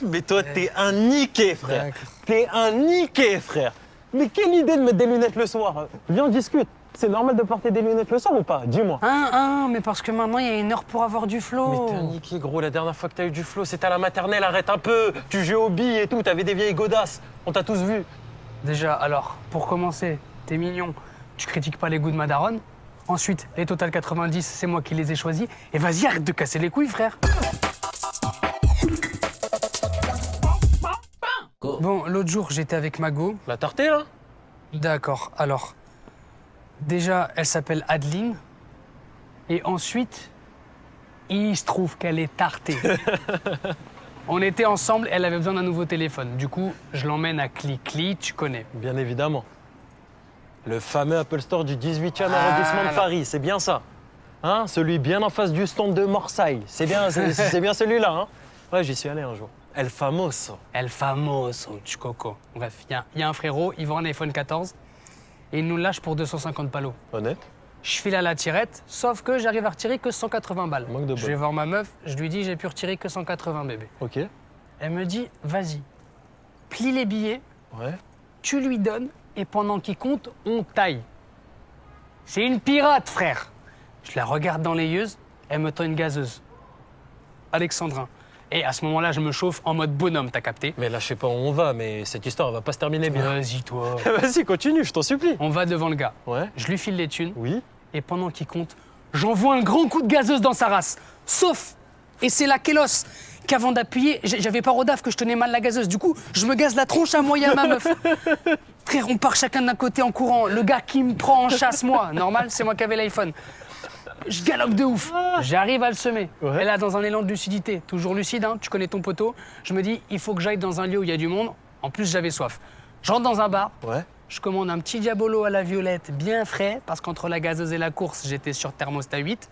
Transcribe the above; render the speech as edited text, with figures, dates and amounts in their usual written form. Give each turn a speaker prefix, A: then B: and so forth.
A: Mais toi, t'es un niqué, frère.
B: D'accord.
A: T'es un niqué, frère. Mais quelle idée de mettre des lunettes le soir. Viens, on discute. C'est normal de porter des lunettes le soir ou pas? Dis-moi.
B: Mais parce que maintenant, il y a une heure pour avoir du
A: Mais
B: flow.
A: t'es un niqué, gros. La dernière fois que t'as eu du flow, c'était à la maternelle. Arrête un peu. Tu jouais aux billes et tout. T'avais des vieilles godasses. On t'a tous vu.
B: Déjà, alors, pour commencer, t'es mignon, tu critiques pas les goûts de ma daronne. Ensuite, les Total 90, c'est moi qui les ai choisis. Et vas-y, arrête de casser les couilles, frère. Bon, l'autre jour, j'étais avec Mago.
A: La tartée, là?
B: D'accord, alors, déjà, elle s'appelle Adeline. Et ensuite, il se trouve qu'elle est tartée. On était ensemble, elle avait besoin d'un nouveau téléphone. Du coup, je l'emmène à Clicli, tu connais.
A: Bien évidemment. Le fameux Apple Store du 18e arrondissement de Paris, c'est bien ça. Hein? Celui bien en face du stand de Marseille. C'est bien, c'est bien celui-là. Hein? Ouais, j'y suis allé un jour. El Famoso.
B: El famoso, tu coco. Bref, il y a un frérot, il vend un iPhone 14 et il nous le lâche pour 250 palos.
A: Honnête?
B: Je file à la tirette, sauf que j'arrive à retirer que 180 balles.
A: Manque de
B: Je
A: bol.
B: vais voir ma meuf, je lui dis j'ai pu retirer que 180 bébé.
A: Ok.
B: Elle me dit vas-y, plie les billets,
A: Ouais.
B: tu lui donnes et pendant qu'il compte, on taille. C'est une pirate, frère. Je la regarde dans les yeux, elle me tend une gazeuse. Alexandrin. Et à ce moment-là, je me chauffe en mode bonhomme, t'as capté?
A: Mais là, je sais pas où on va, mais cette histoire, elle va pas se terminer bien.
B: Vas-y, toi.
A: Vas-y, continue, je t'en supplie.
B: On va devant le gars.
A: Ouais.
B: Je lui file les thunes.
A: Oui.
B: Et pendant qu'il compte, j'envoie un grand coup de gazeuse dans sa race. Sauf, et c'est la Kélos, qu'avant d'appuyer, j'avais pas rodaf que je tenais mal la gazeuse. Du coup, je me gaze la tronche à moi et à ma meuf. Frère, on part chacun d'un côté en courant. Le gars qui me prend en chasse, moi. Normal, c'est moi qui avais l'iPhone. Je galope de ouf. J'arrive à le semer.
A: Ouais.
B: Et là, dans un élan de lucidité, toujours lucide, hein, tu connais ton poteau, je me dis, il faut que j'aille dans un lieu où il y a du monde. En plus, j'avais soif. Je rentre dans un bar.
A: Ouais.
B: Je commande un petit diabolo à la violette bien frais, parce qu'entre la gazeuse et la course, j'étais sur thermostat 8.